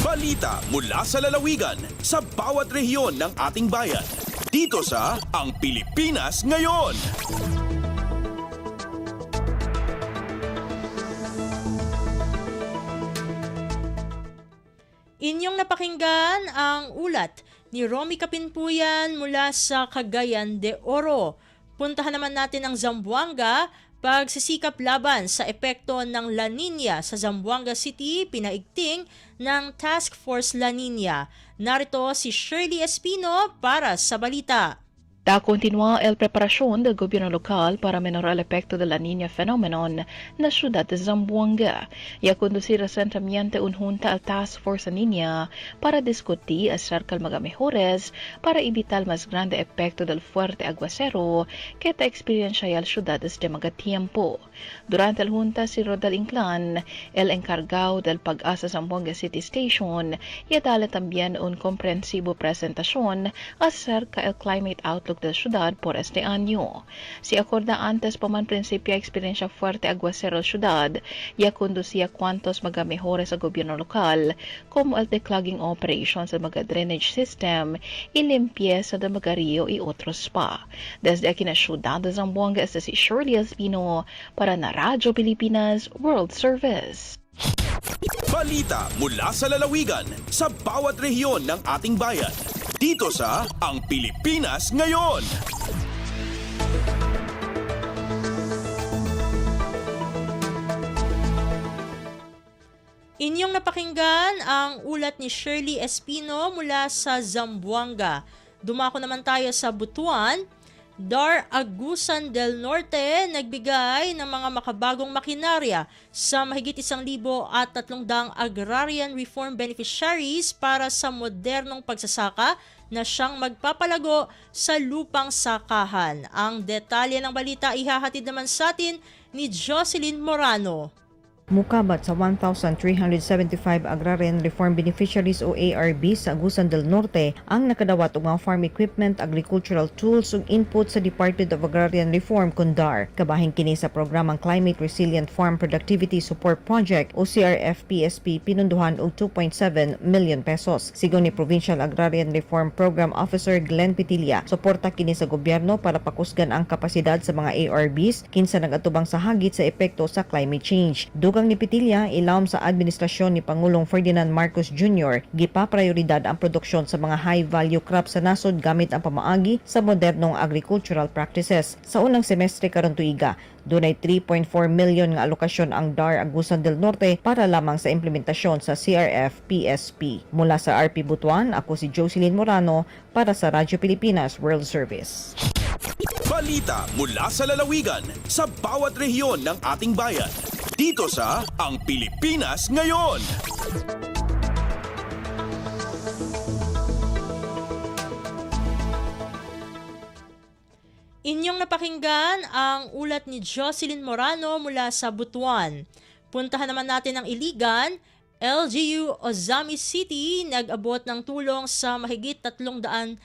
Balita mula sa lalawigan sa bawat rehiyon ng ating bayan. Dito sa Ang Pilipinas Ngayon. Inyong napakinggan ang ulat ni Romy Kapinpuyan mula sa Cagayan de Oro. Puntahan naman natin ang Zamboanga Pagsisikap laban sa epekto ng La Nina sa Zamboanga City, pinaigting ng Task Force La Nina. Narito si Shirley Espino para sa balita. Da continua el preparación del gobierno local para minorar el efecto de la Niña phenomenon na ciudad de Zamboanga y a conducir recientemente un junta al Task Force Niña para discutir acerca de mga mejores para evitar el más grande efecto del fuerte aguacero que ta experiencia el ciudad desde mga tiempo. Durante el junta, si Rodel Inclán, el encargado del Pag-asa Zamboanga City Station, y dale también un comprensivo presentación acerca del climate outlook de la ciudad por este año. Si acorda antes pa man prinsipyo experiencia fuerte aguacero la ciudad y a conducía cuantos mga mejores sa gobierno lokal como el declogging operations sa mga drainage system y limpieza de mga rio y otros pa. Desde aquí na ciudad de Zamboanga, este si Shirley Espino para na Radyo Pilipinas World Service. Balita mula sa lalawigan sa bawat rehiyon ng ating bayan. Dito sa Ang Pilipinas Ngayon. Inyong napakinggan ang ulat ni Shirley Espino mula sa Zamboanga. Dumako naman tayo sa Butuan. Dar Agusan del Norte nagbigay ng mga makabagong makinarya sa mahigit 1,300 agrarian reform beneficiaries para sa modernong pagsasaka na siyang magpapalago sa lupang sakahan. Ang detalye ng balita ihahatid naman sa atin ni Jocelyn Morano. Mukabat sa 1,375 Agrarian Reform Beneficiaries o ARB sa Agusan del Norte ang nakadawat og mga farm equipment, agricultural tools ug input sa Department of Agrarian Reform KUNDAR. Kabahin kini sa programang Climate Resilient Farm Productivity Support Project o CRF-PSP pinunduhan og 2.7 million pesos. Sigon ni Provincial Agrarian Reform Program Officer Glenn Pitilla, suporta kini sa gobyerno para pakusgan ang kapasidad sa mga ARBs kinsa nagatubang sa hagit sa epekto sa climate change. Dugang ni Pitilla, ilawom sa administrasyon ni Pangulong Ferdinand Marcos Jr., gipa-prioridad ang produksyon sa mga high-value crops sa nasod gamit ang pamaagi sa modernong agricultural practices. Sa unang semestre karon tuiga, dunay 3.4 million nga alokasyon ang DAR Agusan del Norte para lamang sa implementasyon sa CRF-PSP. Mula sa RP Butuan, ako si Jocelyn Morano para sa Radyo Pilipinas World Service. Balita mula sa lalawigan sa bawat rehiyon ng ating bayan. Dito sa Ang Pilipinas Ngayon. Inyong napakinggan ang ulat ni Jocelyn Morano mula sa Butuan. Puntahan naman natin ang Iligan. LGU Ozami City nag-abot ng tulong sa mahigit 300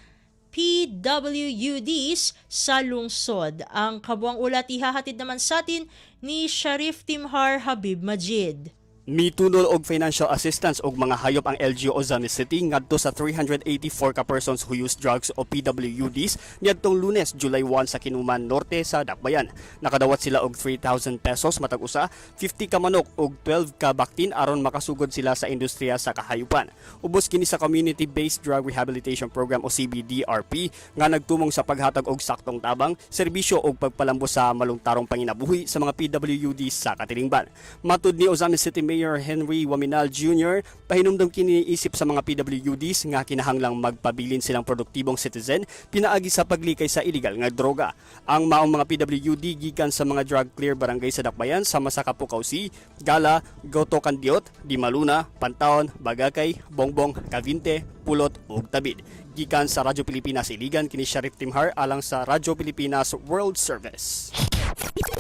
PWUDs sa lungsod. Ang kabuang ulat ihahatid naman sa atin ni Sharif Timhar Habib Majid. Mitulol og financial assistance og mga hayop ang LGU Ozami City ngadto sa 384 ka persons who use drugs o PWDs niadtong Lunes, July 1 sa Kinuman Norte sa Dakbayan. Nakadawat sila og 3,000 pesos matag usa, 50 ka manok og 12 ka baktin aron makasugod sila sa industriya sa kahayupan. Ubos kini sa Community-Based Drug Rehabilitation Program o CBDRP nga nagtumong sa paghatag og saktong tabang, serbisyo og pagpalambo sa malungtarong panginabuhi sa mga PWDs sa katilingban. Matud ni Ozami City Mayor Henry Waminal Jr., pahinumdum kiniisip sa mga PWDs nga kinahanglang magpabilin silang produktibong citizen pinaagi sa paglikay sa illegal nga droga. Ang maong mga PWD gikan sa mga drug clear barangay sa Dakbayan sama sa Kapukawsi, Gala, Goto Candiot, Dimaluna, Pantaon, Bagakay, Bongbong, Cavite, Pulot ug Tabid. Gikan sa Radyo Pilipinas Iligan kini Sharif Timhar alang sa Radyo Pilipinas World Service.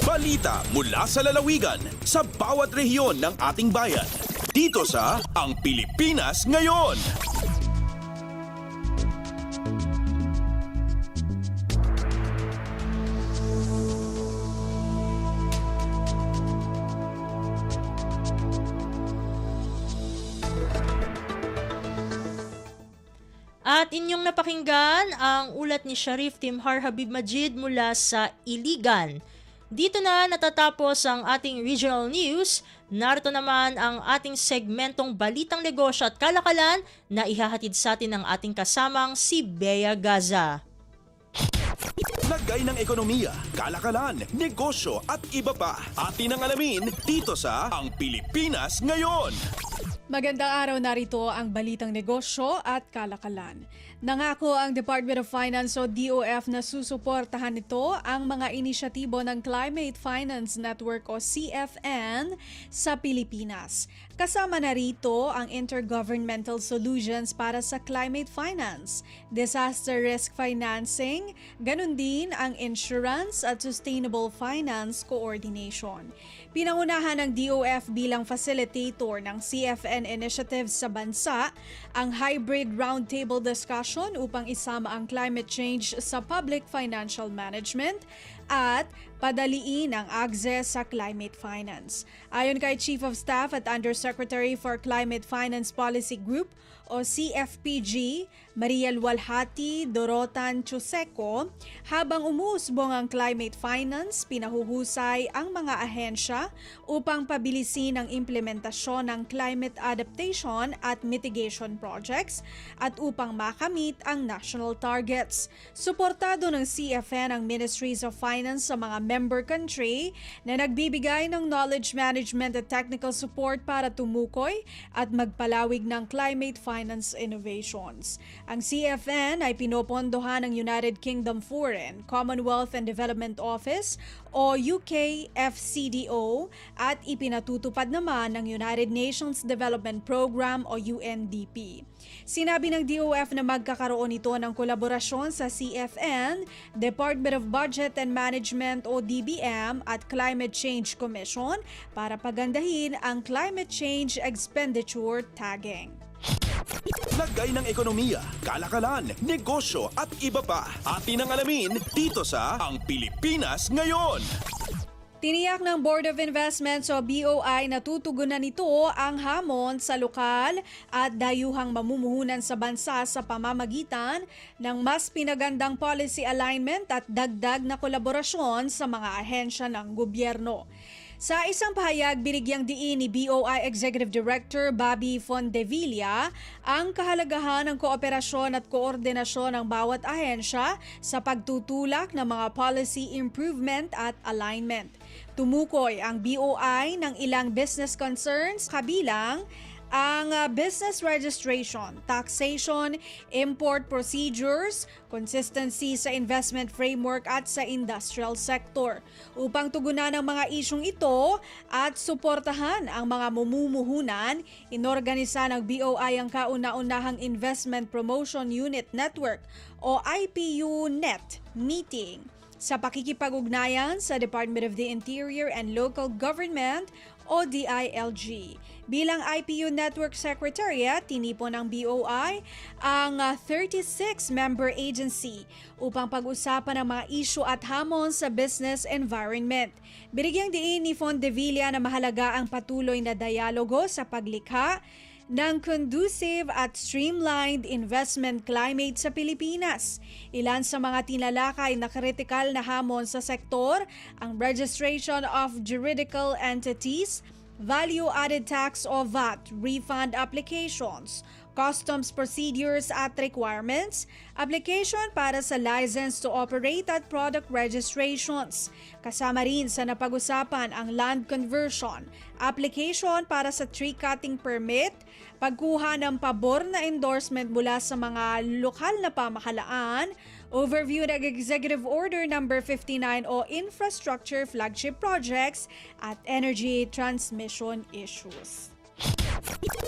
Balita mula sa lalawigan sa bawat rehiyon ng ating bayan. Dito sa Ang Pilipinas Ngayon. At inyong napakinggan ang ulat ni Sharif Timhar Habib Majid mula sa Iligan. Dito na natatapos ang ating regional news. Narito naman ang ating segmentong Balitang Negosyo at Kalakalan na ihahatid sa atin ng ating kasamang si Bea Gaza. Lagay ng ekonomiya, kalakalan, negosyo at iba pa. Atin ang alamin dito sa Ang Pilipinas Ngayon. Magandang araw, narito ang balitang negosyo at kalakalan. Nangako ang Department of Finance o DOF na susuportahan nito ang mga inisyatibo ng Climate Finance Network o CFN sa Pilipinas. Kasama na rito ang Intergovernmental Solutions para sa Climate Finance, Disaster Risk Financing, ganun din ang Insurance at Sustainable Finance Coordination. Pinangunahan ng DOF bilang facilitator ng CFN initiatives sa bansa ang hybrid roundtable discussion upang isama ang climate change sa public financial management at padaliin ang access sa climate finance. Ayon kay Chief of Staff at Undersecretary for Climate Finance Policy Group o CFPG, Maria Lualhati Dorotan Chuseco, habang umuusbong ang climate finance, pinahuhusay ang mga ahensya upang pabilisin ang implementasyon ng climate adaptation at mitigation projects at upang makamit ang national targets. Suportado ng CFN ang Ministries of Finance sa mga member country na nagbibigay ng knowledge management at technical support para tumukoy at magpalawig ng climate finance innovations. Ang CFN ay pinopondohan ng United Kingdom Foreign, Commonwealth and Development Office o UKFCDO at ipinatutupad naman ng United Nations Development Program o UNDP. Sinabi ng DOF na magkakaroon ito ng kolaborasyon sa CFN, Department of Budget and Management o DBM at Climate Change Commission para pagandahin ang climate change expenditure tagging. Lagay ng ekonomiya, kalakalan, negosyo at iba pa. Atin ang alamin dito sa Ang Pilipinas Ngayon. Tiniyak ng Board of Investments o BOI na tutugunan nito ang hamon sa lokal at dayuhang mamumuhunan sa bansa sa pamamagitan ng mas pinagandang policy alignment at dagdag na kolaborasyon sa mga ahensya ng gobyerno. Sa isang pahayag, binigyang diin ni BOI Executive Director Bobby Fondevilla ang kahalagahan ng kooperasyon at koordinasyon ng bawat ahensya sa pagtutulak ng mga policy improvement at alignment. Tumukoy ang BOI ng ilang business concerns kabilang ang business registration, taxation, import procedures, consistency sa investment framework at sa industrial sector. Upang tugunan ang mga isyong ito at suportahan ang mga mamumuhunan, inorganisa ng BOI ang kauna-unahang Investment Promotion Unit Network o IPU-NET meeting sa pakikipag-ugnayan sa Department of the Interior and Local Government o DILG. Bilang IPU Network Secretariat, tinipon ng BOI ang 36-member agency upang pag-usapan ang mga isyu at hamon sa business environment. Binigyang diin ni Fondevilla na mahalaga ang patuloy na dialogo sa paglikha ng conducive at streamlined investment climate sa Pilipinas. Ilan sa mga tinalakay na kritikal na hamon sa sektor, ang registration of juridical entities, value-added tax o VAT refund applications, customs procedures at requirements, application para sa license to operate at product registrations. Kasama rin sa napag-usapan ang land conversion, application para sa tree cutting permit, pagkuha ng pabor na endorsement mula sa mga lokal na pamahalaan, overview ng Executive Order No. 59 o Infrastructure Flagship Projects at energy transmission issues.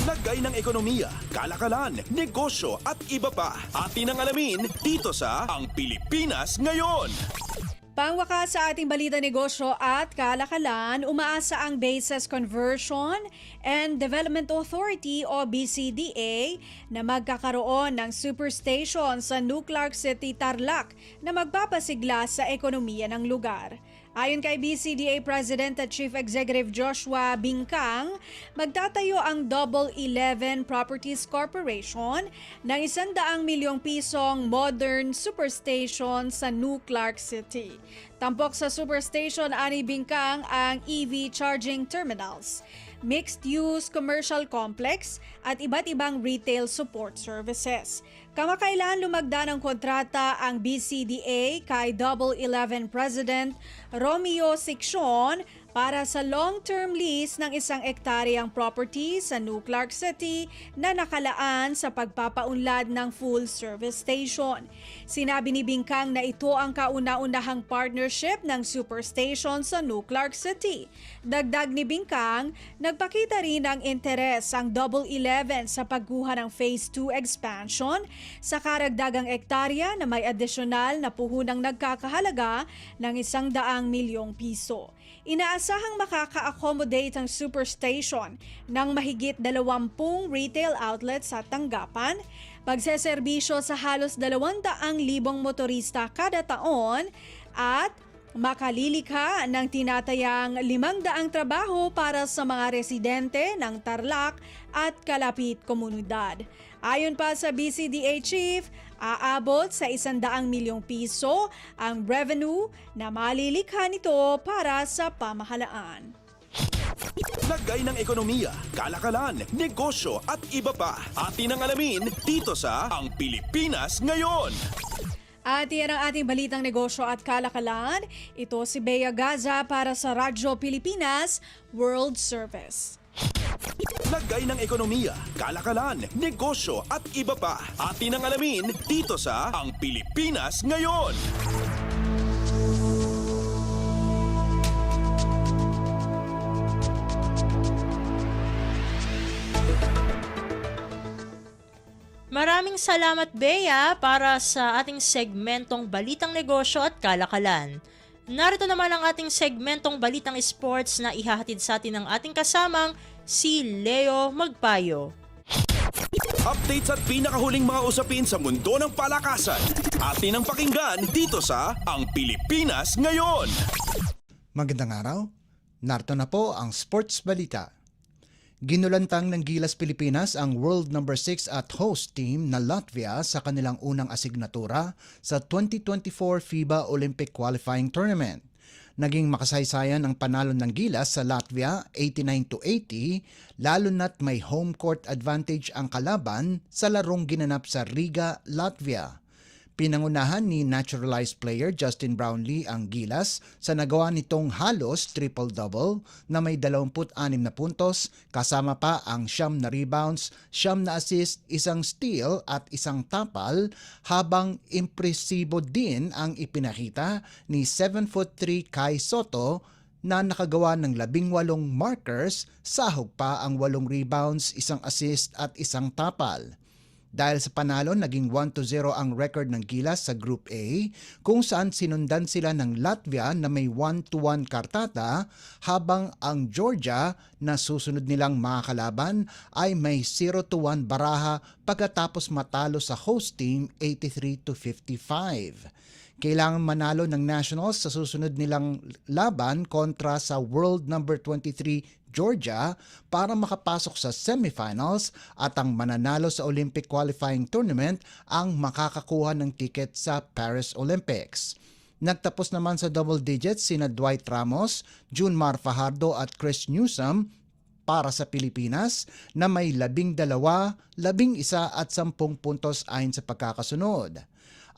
Lagay ng ekonomiya, kalakalan, negosyo at iba pa. Atin ang alamin dito sa Ang Pilipinas Ngayon. Pangwakas sa ating balita negosyo at kalakalan, umaasa ang Bases Conversion and Development Authority o BCDA na magkakaroon ng superstation sa New Clark City, Tarlac na magpapasigla sa ekonomiya ng lugar. Ayon kay BCDA President at Chief Executive Joshua Bingkang, magtatayo ang Double 11 Properties Corporation ng 100 milyong pisong modern superstation sa New Clark City. Tampok sa Superstation ani Bingkang ang EV charging terminals, mixed-use commercial complex at iba't ibang retail support services. Kamakailan lumagda ng kontrata ang BCDA kay Double 11 President Romeo Siccion para sa long-term lease ng 1 ektaryang property sa New Clark City na nakalaan sa pagpapaunlad ng full service station. Sinabi ni Bingkang na ito ang kauna-unahang partnership ng Superstation sa New Clark City. Dagdag ni Bingkang, nagpakita rin ng interes ang Double 11 sa pagkuha ng Phase 2 expansion sa karagdagang ektarya na may adisyonal na puhunang nagkakahalaga ng 100 milyong piso. Inaasahang makaka-accommodate ang Superstation ng mahigit 20 retail outlets sa tanggapan, pagseserbisyo sa halos 200,000 motorista kada taon at makalilikha ng tinatayang 500 trabaho para sa mga residente ng Tarlac at kalapit komunidad. Ayon pa sa BCDA Chief, aabot sa 100 milyong piso ang revenue na malilikha nito para sa pamahalaan. Lagay ng ekonomiya, kalakalan, negosyo at iba pa. Atin ang alamin dito sa Ang Pilipinas Ngayon. At yan ang ating balitang negosyo at kalakalan. Ito si Bea Gaza para sa Radyo Pilipinas World Service. Lagay ng ekonomiya, kalakalan, negosyo at iba pa. Atin ang alamin dito sa Ang Pilipinas Ngayon. Maraming salamat, Bea, para sa ating segmentong Balitang Negosyo at Kalakalan. Narito naman ang ating segmentong Balitang Sports na ihahatid sa atin ng ating kasamang si Leo Magpayo. Updates at pinakahuling mga usapin sa mundo ng palakasan. Atin ang pakinggan dito sa Ang Pilipinas Ngayon. Magandang araw. Narito na po ang Sports Balita. Ginulantang ng Gilas Pilipinas ang world number 6 at host team na Latvia sa kanilang unang asignatura sa 2024 FIBA Olympic Qualifying Tournament. Naging makasaysayan ang panalo ng Gilas sa Latvia 89-80, lalo na't may home court advantage ang kalaban sa larong ginanap sa Riga, Latvia. Pinangunahan ni naturalized player Justin Brownlee ang Gilas sa nagawa nitong halos triple-double na may 26 na puntos kasama pa ang 9 na rebounds, 9 na assist, 1 steal at 1 tapal, habang impresibo din ang ipinakita ni 7'3" Kai Soto na nakagawa ng 18 markers, sahog pa ang 8 rebounds, 1 assist at 1 tapal. Dahil sa panalo, naging 1-0 ang record ng Gilas sa Group A, kung saan sinundan sila ng Latvia na may 1-1 kartata, habang ang Georgia na susunod nilang mga kalaban ay may 0-1 baraha pagkatapos matalo sa host team 83-55. Kailangan manalo ng Nationals sa susunod nilang laban kontra sa world number 23 Georgia para makapasok sa semifinals, at ang mananalo sa Olympic Qualifying Tournament ang makakakuha ng ticket sa Paris Olympics. Nagtapos naman sa double digits sina Dwight Ramos, Junmar Fajardo at Chris Newsome para sa Pilipinas na may 12, 11 at 10 puntos ayon sa pagkakasunod.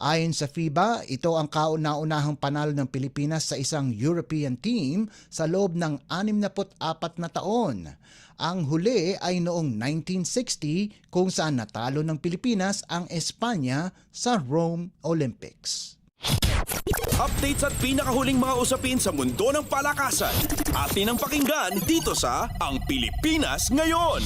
Ayon sa FIBA, ito ang kauna-unahang panalo ng Pilipinas sa isang European team sa loob ng 64 na taon. Ang huli ay noong 1960 kung saan natalo ng Pilipinas ang Espanya sa Rome Olympics. Updates at pinakahuling mga usapin sa mundo ng palakasan. Atin ang pakinggan dito sa Ang Pilipinas Ngayon.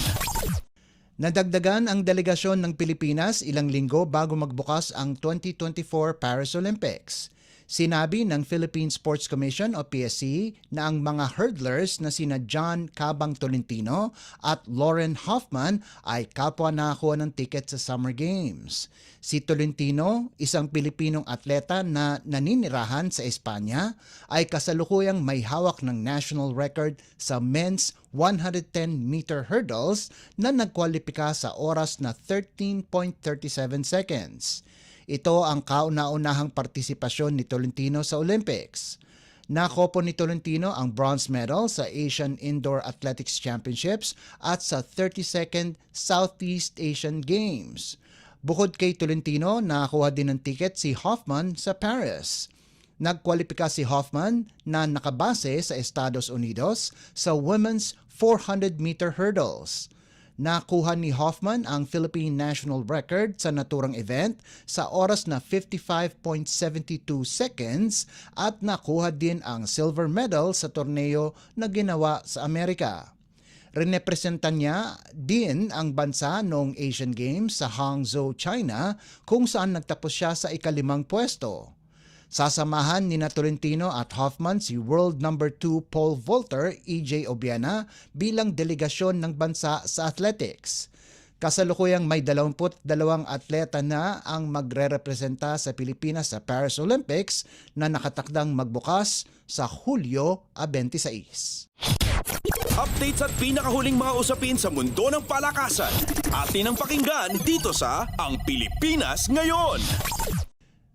Nadagdagan ang delegasyon ng Pilipinas ilang linggo bago magbukas ang 2024 Paris Olympics. Sinabi ng Philippine Sports Commission o PSC na ang mga hurdlers na sina John Cabang Tolentino at Lauren Hoffman ay kapwa nakakuha ng ticket sa Summer Games. Si Tolentino, isang Pilipinong atleta na naninirahan sa Espanya, ay kasalukuyang may hawak ng national record sa men's 110-meter hurdles na nagkwalipika sa oras na 13.37 seconds. Ito ang kauna-unahang partisipasyon ni Tolentino sa Olympics. Nakopo ni Tolentino ang bronze medal sa Asian Indoor Athletics Championships at sa 32nd Southeast Asian Games. Bukod kay Tolentino, nakakuha din ng ticket si Hoffman sa Paris. Nagkwalipika si Hoffman na nakabase sa Estados Unidos sa women's 400-meter hurdles. Nakuha ni Hoffman ang Philippine national record sa naturang event sa oras na 55.72 seconds at nakuha din ang silver medal sa torneo na ginawa sa Amerika. Rinepresentan niya din ang bansa noong Asian Games sa Hangzhou, China, kung saan nagtapos siya sa ika-5 pwesto. Sasamahan ni Tolentino at Hoffman si world number 2 pole vaulter EJ Obiena bilang delegasyon ng bansa sa athletics. Kasalukuyang may 22 atleta na ang magre-representa sa Pilipinas sa Paris Olympics na nakatakdang magbukas sa Hulyo 26. Updates at pinakahuling mga usapin sa mundo ng palakasan. Atin ang pakinggan dito sa Ang Pilipinas Ngayon.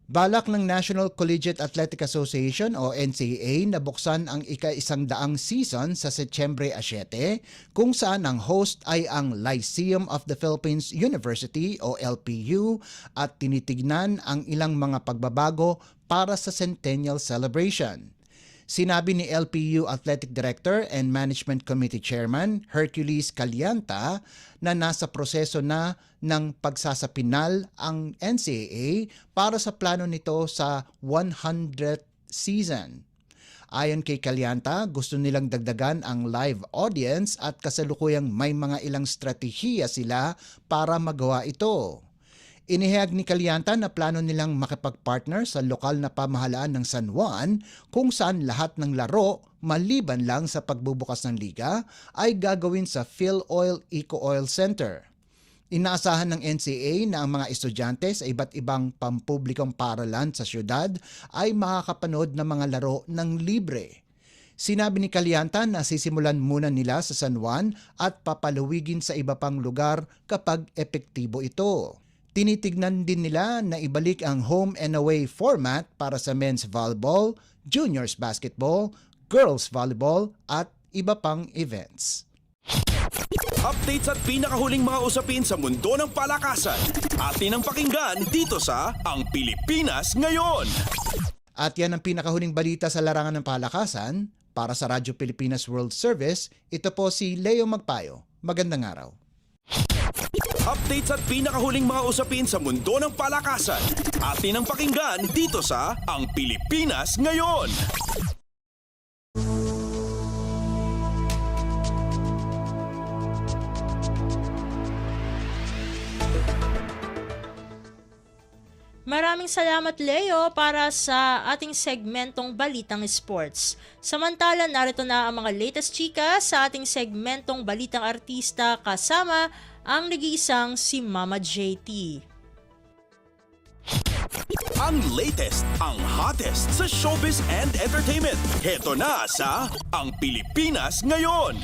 Balak ng National Collegiate Athletic Association o NCAA na buksan ang ika-100 season sa Setyembre 7 kung saan ang host ay ang Lyceum of the Philippines University o LPU at tinitignan ang ilang mga pagbabago para sa Centennial Celebration. Sinabi ni LPU Athletic Director and Management Committee Chairman Hercules Calianta na nasa proseso na ng pagsasapinal ang NCAA para sa plano nito sa 100th season. Ayon kay Calianta, gusto nilang dagdagan ang live audience at kasalukuyang may mga ilang strategiya sila para magawa ito. Inihayag ni Calianta na plano nilang makipag-partner sa lokal na pamahalaan ng San Juan kung saan lahat ng laro, maliban lang sa pagbubukas ng liga, ay gagawin sa PhilOil Eco-Oil Center. Inaasahan ng NCAA na ang mga estudyante sa iba't ibang pampublikong paaralan sa syudad ay makakapanood ng mga laro ng libre. Sinabi ni Calianta na sisimulan muna nila sa San Juan at papaluwigin sa iba pang lugar kapag epektibo ito. Tinitignan din nila na ibalik ang home and away format para sa men's volleyball, juniors basketball, girls volleyball at iba pang events. Updates at pinakahuling mga usapin sa mundo ng palakasan. Atin ang pakinggan dito sa Ang Pilipinas Ngayon. At yan ang pinakahuling balita sa larangan ng palakasan. Para sa Radyo Pilipinas World Service, ito po si Leo Magpayo. Magandang araw. Updates at pinakahuling mga usapin sa mundo ng palakasan. Atin ang pakinggan dito sa Ang Pilipinas Ngayon. Maraming salamat Leo para sa ating segmentong Balitang Sports. Samantala, narito na ang mga latest chika sa ating segmentong Balitang Artista kasama ang nag-iisang si Mama JT. Ang latest, ang hottest sa showbiz and entertainment. Heto na sa Ang Pilipinas Ngayon.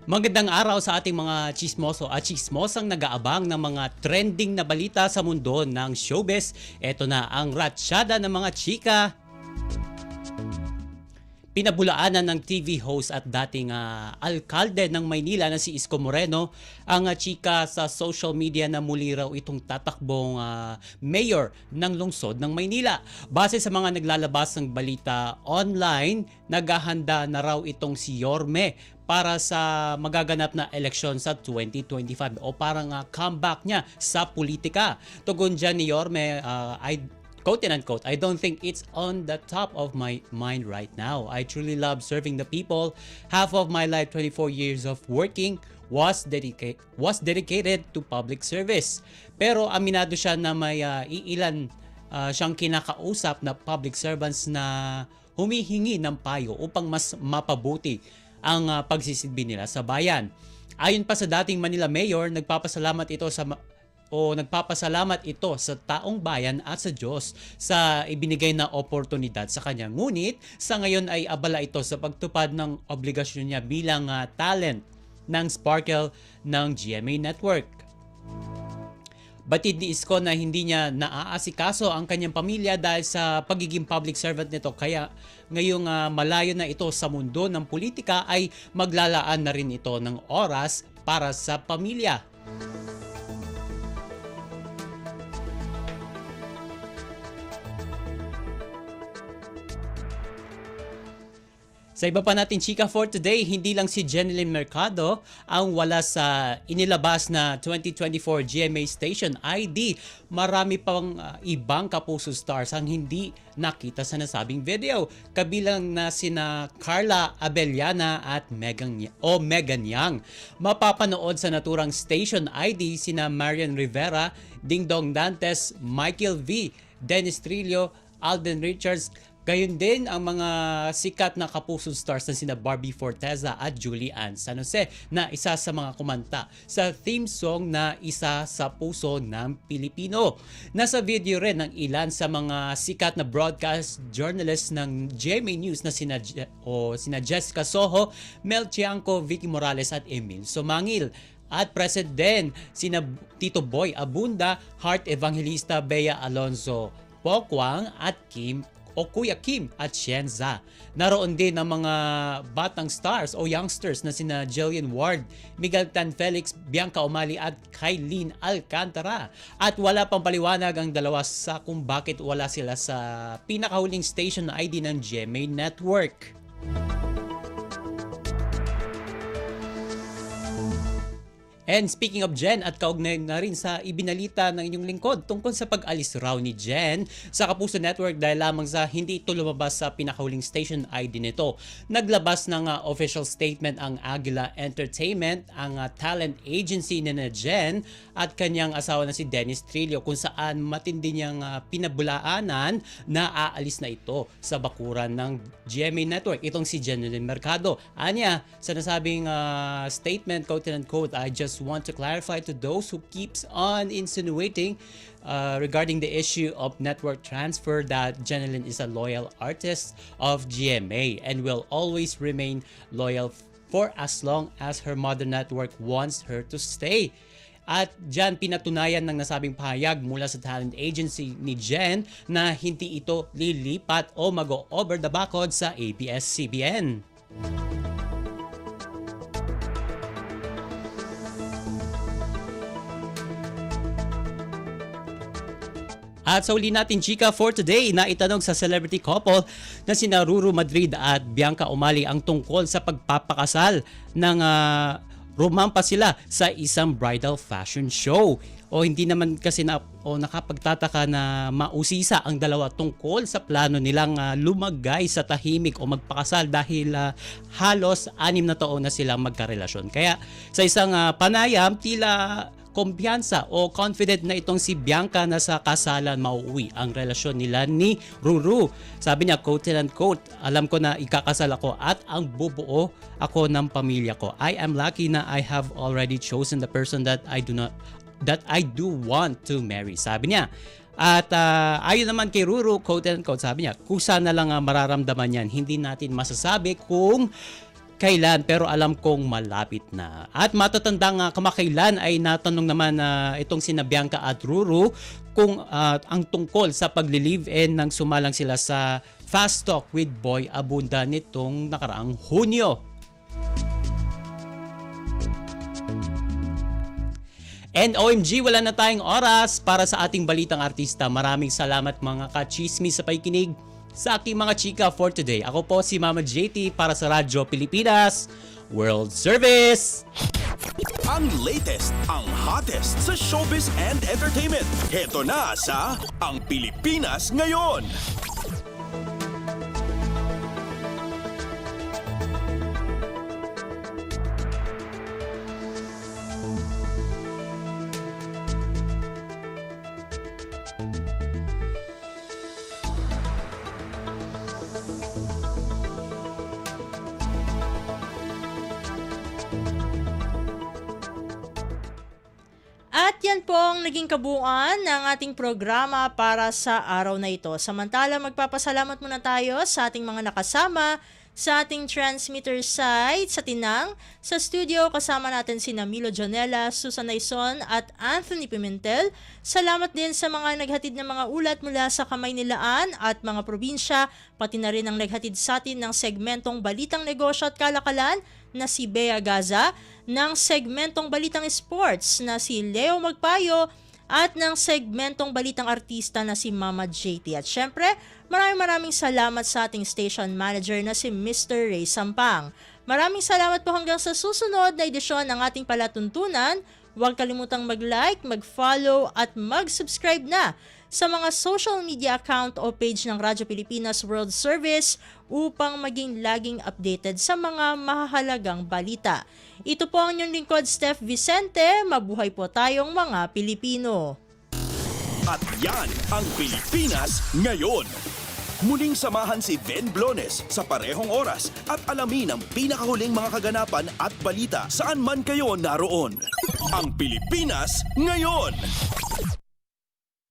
Magandang araw sa ating mga chismoso at chismosang nag-aabang ng mga trending na balita sa mundo ng showbiz. Ito na ang ratsyada ng mga chika. Pinabulaanan ng TV host at dating alkalde ng Maynila na si Isko Moreno ang chika sa social media na muli raw itong tatakbong mayor ng lungsod ng Maynila. Base sa mga naglalabas ng balita online, naghahanda na raw itong si Yorme para sa magaganap na eleksyon sa 2025 o parang comeback niya sa politika. Tugon dyan ni Yorme, quote and unquote, I don't think it's on the top of my mind right now. I truly love serving the people. Half of my life, 24 years of working, was dedicated to public service. Pero aminado siya na may iilan siyang kinakausap na public servants na humihingi ng payo upang mas mapabuti ang pagsisilbi nila sa bayan. Ayon pa sa dating Manila Mayor, nagpapasalamat ito sa o nagpapasalamat ito sa taong bayan at sa Diyos sa ibinigay na oportunidad sa kanya. Ngunit sa ngayon ay abala ito sa pagtupad ng obligasyon niya bilang talent ng Sparkle ng GMA Network. Batid ni Isko na hindi niya naaasikaso ang kanyang pamilya dahil sa pagiging public servant nito, kaya ngayong malayo na ito sa mundo ng politika ay maglalaan na rin ito ng oras para sa pamilya. Sa iba pa natin chika for today, hindi lang si Jeneline Mercado ang wala sa inilabas na 2024 GMA Station ID. Marami pang ibang Kapuso stars ang hindi nakita sa nasabing video. Kabilang na sina Carla Abellana at Megan Yang. Mapapanood sa naturang Station ID sina Marian Rivera, Dingdong Dantes, Michael V, Dennis Trillo, Alden Richards. Gayon din ang mga sikat na Kapuso stars na sina Barbie Forteza at Julie Ann San Jose na isa sa mga kumanta sa theme song na Isa sa Puso ng Pilipino. Nasa video rin ng ilan sa mga sikat na broadcast journalists ng GMA News na sina Jessica Soho, Mel Chiangco, Vicky Morales at Emil Somangil. At present din sina Tito Boy Abunda, Heart Evangelista Bea Alonzo Pokwang at Kuya Kim at Shenza. Naroon din ang mga batang stars o youngsters na sina Jillian Ward, Miguel Tan Felix, Bianca Umali at Kylene Alcantara. At wala pang paliwanag ang dalawa sa kung bakit wala sila sa pinakahuling station ID ng GMA Network. And speaking of Jen, at kaugnay na rin sa ibinalita ng inyong lingkod tungkol sa pag-alis raw ni Jen sa Kapuso Network dahil lamang sa hindi ito lumabas sa pinakahuling station ID nito. Naglabas ng official statement ang Aguila Entertainment, ang talent agency ni Jen at kanyang asawa na si Dennis Trillo, kung saan matindi niyang pinabulaanan na aalis na ito sa bakuran ng GMA Network. Itong si Jeneline Mercado. Anya, sa nasabing statement, quote and quote, I just want to clarify to those who keeps on insinuating regarding the issue of network transfer that Jeneline is a loyal artist of GMA and will always remain loyal for as long as her mother network wants her to stay. At dyan pinatunayan ng nasabing pahayag mula sa talent agency ni Jen na hindi ito lilipat o mag-over the backod sa ABS-CBN. At sa uli natin chika for today, na itanong sa celebrity couple na sina Ruru Madrid at Bianca Umali ang tungkol sa pagpapakasal ng rumampa sila sa isang bridal fashion show. O hindi naman kasi nakapagtataka na mausisa ang dalawa tungkol sa plano nilang lumagay sa tahimik o magpakasal dahil halos 6 na taon na silang magkarelasyon. Kaya sa isang panayam, tila kumpiyansa o confident na itong si Bianca na sa kasalan mauuwi ang relasyon nila ni Ruru. Sabi niya, quote and quote, alam ko na ikakasal ako at ang bubuo ako ng pamilya ko. I am lucky na I have already chosen the person that I do want to marry. Sabi niya. At ayon naman kay Ruru, quote and quote, sabi niya, kusa na lang mararamdaman yan. Hindi natin masasabi kung kailan, pero alam kong malapit na. At matatandang kamakailan ay natanong naman itong sina Bianca at Ruru kung ang tungkol sa pagli-live-in nang sumalang sila sa Fast Talk with Boy Abunda nitong nakaraang Hunyo. And OMG, wala na tayong oras para sa ating balitang artista. Maraming salamat mga ka-chismis sa pakikinig sa aking mga chika for today. Ako po si Mama JT para sa Radyo Pilipinas World Service. Ang latest, ang hottest sa showbiz and entertainment. Heto na sa Ang Pilipinas Ngayon. At yan po ang naging kabuuan ng ating programa para sa araw na ito. Samantala, magpapasalamat muna tayo sa ating mga nakasama sa ating transmitter site sa Tinang. Sa studio, kasama natin si Milo Jonella, Susan Naison at Anthony Pimentel. Salamat din sa mga naghatid ng mga ulat mula sa Kamaynilaan at mga probinsya, pati na rin ang naghatid sa atin ng segmentong Balitang Negosyo at Kalakalan na si Bea Gaza, ng segmentong Balitang Sports na si Leo Magpayo, at ng segmentong Balitang Artista na si Mama JT. At syempre, maraming salamat sa ating station manager na si Mr. Ray Sampang. Maraming salamat po hanggang sa susunod na edisyon ng ating palatuntunan. Huwag kalimutang mag-like, mag-follow at mag-subscribe na sa mga social media account o page ng Radyo Pilipinas World Service upang maging laging updated sa mga mahahalagang balita. Ito po ang inyong lingkod, Steph Vicente. Mabuhay po tayong mga Pilipino. At yan ang Pilipinas Ngayon. Muling samahan si Ben Blones sa parehong oras at alamin ang pinakahuling mga kaganapan at balita saan man kayo naroon. Ang Pilipinas Ngayon.